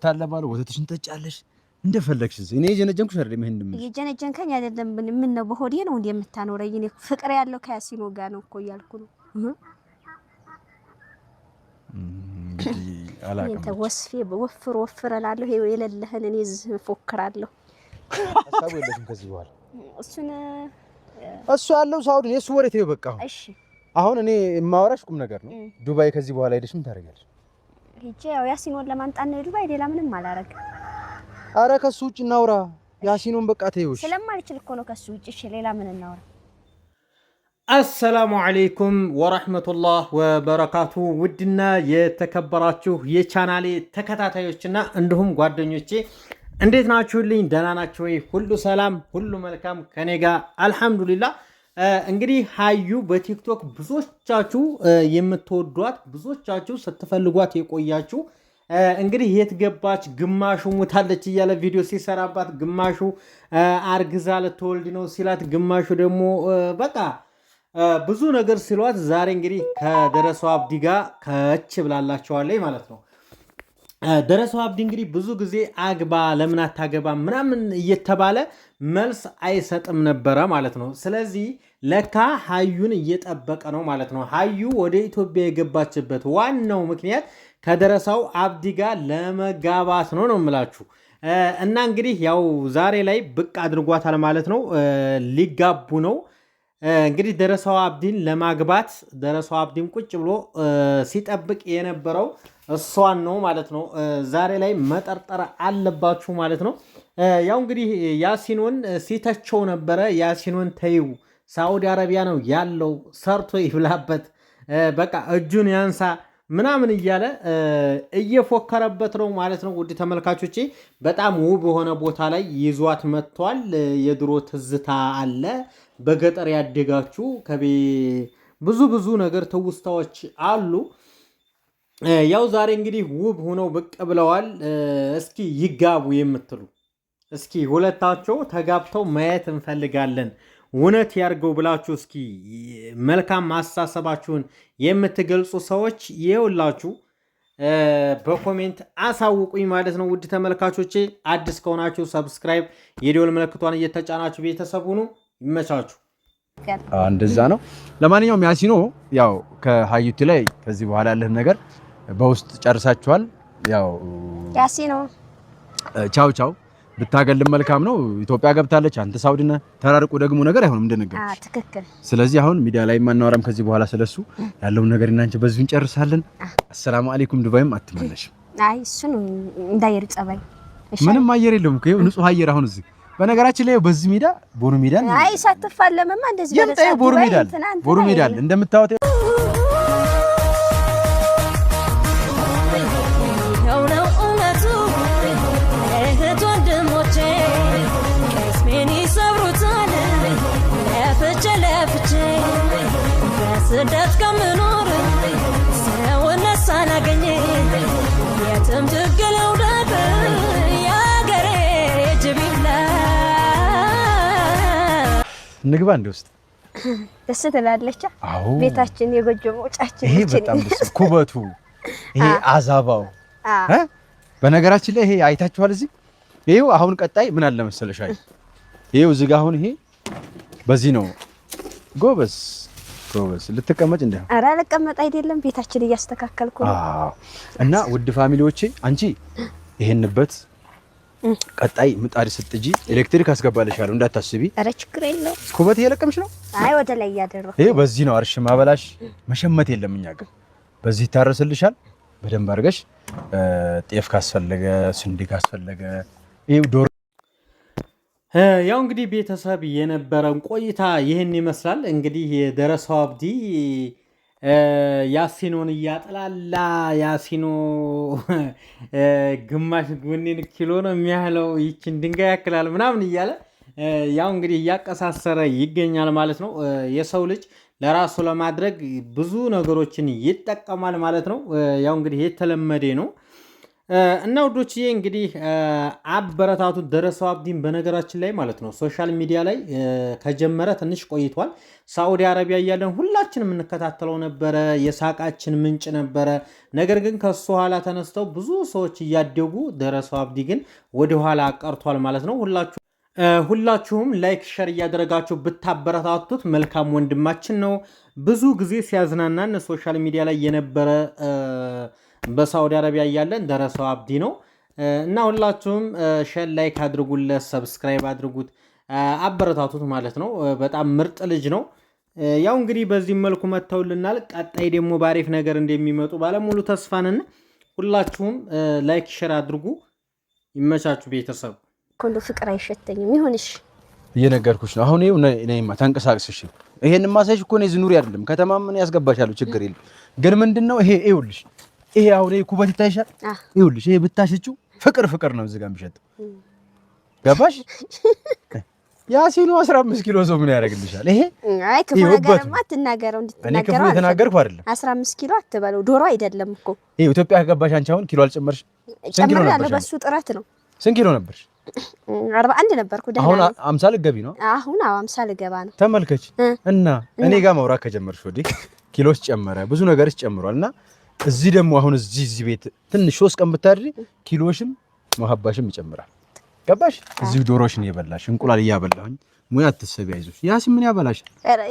ታለባለ ወተትሽን ተጫለሽ እንደፈለግሽ እኔ የጀነጀንኩሽ አይደለም ይሄን እንደምን የጀነጀንከኝ አይደለም ምን ነው በሆዴ ነው እንዴ የምታኖረኝ እኔ ፍቅር ያለው ከያሲኖ ጋር ነው እኮ እያልኩ ነው እንግዲህ አላቀም እንተ ወስፌ ወፍር እላለሁ ይሄ የሌለህን እኔ ፎክራለሁ ሐሳቡ የለሽም ከዚህ በኋላ እሱ ያለው ሳውዲ እሱ ወሬት ነው በቃ እሺ አሁን እኔ የማወራሽ ቁም ነገር ነው ዱባይ ከዚህ በኋላ ሄደሽ ምን ታደርጊያለሽ ሂጄ ያው ያሲኖን ለማንጣት ነው ዱባይ ሌላ ምንም አላረግ አረ ከሱ ውጭ እናውራ ያሲኖን በቃ ተይውሽ ስለማልችል እኮ ነው ከሱ ውጭ እሺ ሌላ ምን እናውራ السلام عليكم ورحمة الله وبركاته ودنا يتكبراتشو يچانالي تكتاتايوچنا عندهم ጓደኞቼ እንዴት ናችሁልኝ ደህና ናችሁ ወይ ሁሉ ሰላም ሁሉ መልካም ከኔ ጋር አልহামዱሊላህ እንግዲህ ሀዩ በቲክቶክ ብዙዎቻችሁ የምትወዷት ብዙዎቻችሁ ስትፈልጓት የቆያችሁ እንግዲህ የት ገባች ግማሹ ሙታለች እያለ ቪዲዮ ሲሰራባት ግማሹ አርግዛ ለተወልድ ነው ሲላት ግማሹ ደግሞ በቃ ብዙ ነገር ሲሏት ዛሬ እንግዲህ ከደረሰው አብዲ ጋር ከች ብላላችኋለች ማለት ነው ደረሰው አብዲ እንግዲህ ብዙ ጊዜ አግባ ለምን አታገባ ምናምን እየተባለ መልስ አይሰጥም ነበር ማለት ነው ስለዚህ ለካ ሀዩን እየጠበቀ ነው ማለት ነው ሀዩ ወደ ኢትዮጵያ የገባችበት ዋናው ምክንያት ከደረሰው አብዲ ጋር ለመጋባት ነው የምላችሁ እና እንግዲህ ያው ዛሬ ላይ ብቅ አድርጓታል ማለት ነው ሊጋቡ ነው እንግዲህ ደረሰው አብዲን ለማግባት ደረሰው አብዲን ቁጭ ብሎ ሲጠብቅ የነበረው እሷን ነው ማለት ነው ዛሬ ላይ መጠርጠር አለባችሁ ማለት ነው ያው እንግዲህ ያሲኖን ሲተቸው ነበረ ያሲኖን ተይው ሳውዲ አረቢያ ነው ያለው ሰርቶ ይብላበት በቃ እጁን ያንሳ ምናምን እያለ እየፎከረበት ነው ማለት ነው ውድ ተመልካቾቼ በጣም ውብ ሆነ ቦታ ላይ ይዟት መጥቷል የድሮ ትዝታ አለ በገጠር ያደጋችሁ ብዙ ነገር ተውስታዎች አሉ ያው ዛሬ እንግዲህ ውብ ሆነው ብቅ ብለዋል እስኪ ይጋቡ የምትሉ እስኪ ሁለታቸው ተጋብተው ማየት እንፈልጋለን እውነት ያርገው ብላችሁ እስኪ መልካም ማሳሰባችሁን የምትገልጹ ሰዎች ይኸውላችሁ በኮሜንት አሳውቁኝ ማለት ነው ውድ ተመልካቾቼ አዲስ ከሆናችሁ ሰብስክራይብ የደወል ምልክቷን እየተጫናችሁ ቤተሰብ ሁኑ ይመቻችሁ እንደዛ ነው ለማንኛውም ያሲኖ ያው ከሀዩቲ ላይ ከዚህ በኋላ ያለው ነገር በውስጥ ጨርሳችኋል ያው ያሲኖ ቻው ቻው ብታገልም መልካም ነው ኢትዮጵያ ገብታለች አንተ ሳውዲ ነህ ተራርቁ ደግሞ ነገር አይሆንም እንደነገር ትክክል ስለዚህ ስለዚህ አሁን ሚዲያ ላይ ማናወራም ከዚህ በኋላ ስለሱ ያለው ነገር እናንተ በዚህ እንጨርሳለን አሰላሙ አለይኩም ዱባይም አትመለሽም አይ እሱ ነው እንዳየር ጸባይ ምንም አየር የለውም እኮ ንጹህ አየር አሁን እዚህ በነገራችን ላይ በዚህ ሜዳ ቦሩ ሜዳ አይ ሳትፋለምማ እንደዚህ በለሳ ቦሩ ሜዳ እንደምታወጥ ስደት ከምኖር ሰውነት ሳላገኝ የትም ትግለው ደግ ያገሬ ጅቢላ ንግባ እንደውስጥ ደስ ትላለች ቤታችን የጎጆ መውጫችን ይሄ በጣም ደስ ኩበቱ ይሄ አዛባው በነገራችን ላይ ይሄ አይታችኋል እዚህ ይሄው አሁን ቀጣይ ምን አለ መሰለሽ ይሄው እዚህ ጋር አሁን ይሄ በዚህ ነው ጎበስ ልትቀመጥ እንዴ አራ ለቀመጥ አይደለም ቤታችን እያስተካከልኩ ነው እና ውድ ፋሚሊዎቼ አንቺ ይሄንበት ቀጣይ ምጣድ ስትጂ ኤሌክትሪክ አስገባለሻለሁ እንዳታስቢ አረ ችግር የለው ኩበት እየለቀምሽ ነው አይ ወደ ላይ ያደረኩ ይሄ በዚህ ነው አርሽ ማበላሽ መሸመት የለም እኛ ጋር በዚህ ታረስልሻል በደንብ አድርገሽ ጤፍ ካስፈለገ ስንዴ ካስፈለገ ይሄው ዶር ያው እንግዲህ ቤተሰብ የነበረን ቆይታ ይሄን ይመስላል እንግዲህ የደረሰው አብዲ ያሲኖን ያጥላላ ያሲኖ ግማሽ ጉኒን ኪሎ ነው የሚያህለው ይችን ድንጋይ ያክላል ምናምን እያለ ያው እንግዲህ ያቀሳሰረ ይገኛል ማለት ነው የሰው ልጅ ለራሱ ለማድረግ ብዙ ነገሮችን ይጠቀማል ማለት ነው ያው እንግዲህ የተለመደ ነው እና ውዶችዬ እንግዲህ አበረታቱ ደረሰው አብዲን በነገራችን ላይ ማለት ነው ሶሻል ሚዲያ ላይ ከጀመረ ትንሽ ቆይቷል። ሳዑዲ አረቢያ እያለን ሁላችንም የምንከታተለው ነበረ፣ የሳቃችን ምንጭ ነበረ። ነገር ግን ከሱ ኋላ ተነስተው ብዙ ሰዎች እያደጉ ደረሰው አብዲ ግን ወደኋላ ቀርቷል ማለት ነው። ሁላችሁም ላይክ ሸር እያደረጋችሁ ብታበረታቱት መልካም ወንድማችን ነው። ብዙ ጊዜ ሲያዝናናን ሶሻል ሚዲያ ላይ የነበረ በሳዑዲ አረቢያ እያለን ደረሰው አብዲ ነው እና ሁላችሁም ሸር ላይክ አድርጉለት፣ ሰብስክራይብ አድርጉት፣ አበረታቱት ማለት ነው። በጣም ምርጥ ልጅ ነው። ያው እንግዲህ በዚህ መልኩ መተውልናል። ቀጣይ ደግሞ ባሪፍ ነገር እንደሚመጡ ባለሙሉ ተስፋንን። ሁላችሁም ላይክ ሸር አድርጉ። ይመቻችሁ ቤተሰብ። ኮንዶ ፍቅር አይሸተኝም ይሁንሽ እየነገርኩሽ ነው። አሁን ነይማ ተንቀሳቅስሽ። ይሄን ማሳይሽ እኮ ነው ዝኑሪ አይደለም ከተማ ምን ያስገባሻል? ችግር የለም ግን ምንድነው ይሄ ይኸውልሽ ይሄ አሁን ይሄ ኩበት ይታይሻል። ይኸውልሽ ይሄ ብታሽጪው ፍቅር ነው እዚህ ጋር የሚሸጠው ገባሽ? ያሲኑ 15 ኪሎ ሰው ምን ያደርግልሻል? ይሄ አይ ክፉ ነገርማ አትናገረው እንድትናገረው። እኔ ክፉ የተናገርኩ አይደለም። 15 ኪሎ አትበለው፣ ዶሮ አይደለም እኮ ይሄ ኢትዮጵያ ከገባሽ አንቺ አሁን ኪሎ አልጨመርሽ? ስንት ኪሎ ነበርሽ? በሱ ጥረት ነው። ስንት ኪሎ ነበርሽ? 41 ነበርኩ። ደህና አሁን 50 ልገቢ ነው። አሁን 50 ልገባ ነው። ተመልከች እና እኔ ጋር ማውራት ከጀመርሽ ወዲህ ኪሎስ ጨመረ፣ ብዙ ነገርስ ጨምሯልና እዚህ ደግሞ አሁን እዚህ ቤት ትንሽ 3 ቀን ብታድሪ ኪሎሽም መሐባሽም ይጨምራል። ገባሽ? እዚህ ዶሮሽን እየበላሽ እንቁላል እያበላሁኝ ሙያ አትሰቢ፣ አይዞሽ። ያሲን ምን ያበላሽ?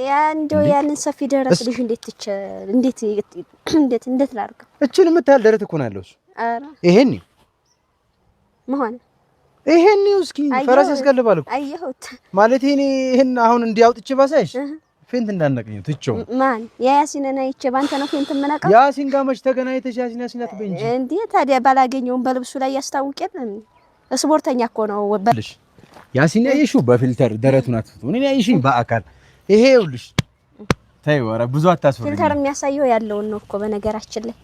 ያ እንደው ያንን ሰፊ ደረት ልጅ እንዴት ላድርገው? እቺን የምታህል ደረት እኮ ነው ያለው እሱ። ኧረ ይሄን መሆን ይሄን እስኪ ፈረስ ያስገልባል እኮ አየሁት ማለት ይሄን አሁን እንዲያውጥቼ ባሳይሽ ፌንት እንዳነቀኝ ትቼው ማን ያሲንን አይቼ ባንተ ነው ፌንት የምነቀው? ያሲን ጋር መች ተገናኝተሽ ያሲን አትበይ እንጂ እንዴ! ታዲያ ባላገኘውም በልብሱ ላይ ያስታውቀን። ስፖርተኛ እኮ ነው ወበልሽ። ያሲን ያይሽው በፊልተር ደረቱን አትፍቶ እኔ ያይሽኝ በአካል ይሄ ይኸውልሽ። ተይው፣ ኧረ ብዙ አታስፈሪ። ፊልተር የሚያሳየው ያለውን ነው እኮ በነገራችን ላይ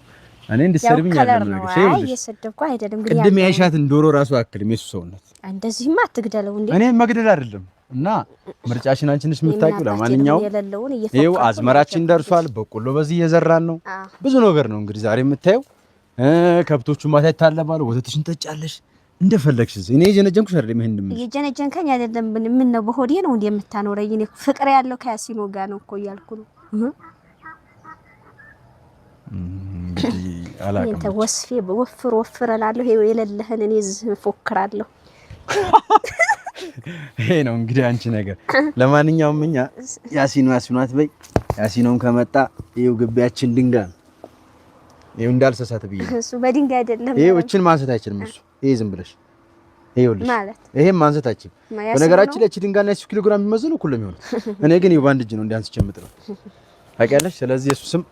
እኔ እንድትሰርብኝ አይደለም ነገር ሼው አይ እየሰደብኩ አይደለም። ግን ቅድም ያይሻትን ዶሮ ራሱ አክልም የሱ ሰውነት እንደዚህማ አትግደለው እንዴ! እኔ መግደል አይደለም እና ምርጫሽን አንቺ ነሽ የምታውቂው። ለማንኛውም ይኸው አዝመራችን ደርሷል። በቆሎ በዚህ እየዘራን ነው። ብዙ ነገር ነው እንግዲህ ዛሬ የምታየው። ከብቶቹ ማታ ይታለባሉ። ወተትሽን ጠጫለሽ እንደፈለግሽ። እኔ የጀነጀንኩሽ አይደለም። ይሄን እንደምን የጀነጀንከኝ አይደለም። ምን ነው በሆዴ ነው እንዴ የምታኖረኝ? እኔ ፍቅር ያለው ከያሲኖ ጋር ነው እኮ እያልኩ ነው። አላቀም እንተ ወስፌ ወፍር እላለሁ። ይሄ የሌለህን እኔ እዚህ እፎክራለሁ። ይሄ ነው እንግዲህ አንቺ ነገር። ለማንኛውም እኛ ያሲኑ አትበይ። ያሲኖን ከመጣ ይኸው ግቢያችን ድንጋይ ይኸው እንዳልሰሳት ብዬ እሱ በድንጋይ አይደለም። ይኸው እቺን ማንሳት አይችልም እሱ። ይሄ ዝም ብለሽ ይኸውልሽ ማለት ይሄን ማንሳት አይችልም። በነገራችን ላይ እቺ ድንጋይና 6 ኪሎ ግራም የሚመዝኑ እኩል ነው የሚሆነው። እኔ ግን ይኸው ባንድ እጅ ነው እንዲያንስ ጨምጥለው ታውቂያለሽ። ስለዚህ እሱ ስም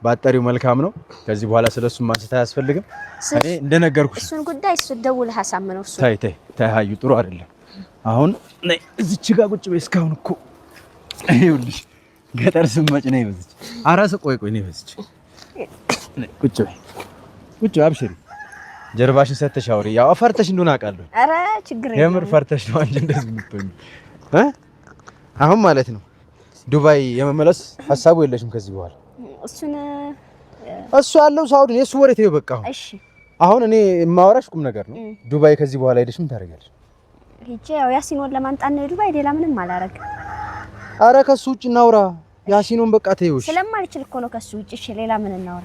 ባጠሪው መልካም ነው። ከዚህ በኋላ ስለሱ ማንሳት አያስፈልግም። እኔ እንደነገርኩሽ እሱን ጉዳይ እሱ ደውለህ አሳምነው። እሱ ታይ ሀዩ ጥሩ አይደለም። አሁን ነይ እዚች ጋር ቁጭ በይ። እስካሁን እኮ ይኸውልሽ ገጠር ስመጭ ነይ በዚች አራስ ቆይ ነይ በዚች ነይ ቁጭ በይ አብሽሪ። ጀርባሽን ሰተሽ አውሪ። ያው ፈርተሽ እንደሆነ አውቃለሁ። ኧረ ችግር የለም የምር ፈርተሽ ነው አንቺ እንደዚህ የምትሆኚ አሁን ማለት ነው። ዱባይ የመመለስ ሀሳቡ የለሽም ከዚህ በኋላ? እሱ ያለው ሳውዲ የሱ ወሬ ተይው በቃ። አሁን እኔ የማወራሽ ቁም ነገር ነው። ዱባይ ከዚህ በኋላ ሄደሽ ምን ታደርጊያለሽ? ሂጄ ያው ያሲኖን ለማንጣት ነው ዱባይ። ሌላ ምንም አላረግም። አረ ከሱ ውጭ እናውራ። ያሲኖን በቃ ተይው። ስለማልችል እኮ ነው ከሱ ውጭ። እሺ ሌላ ምን እናውራ?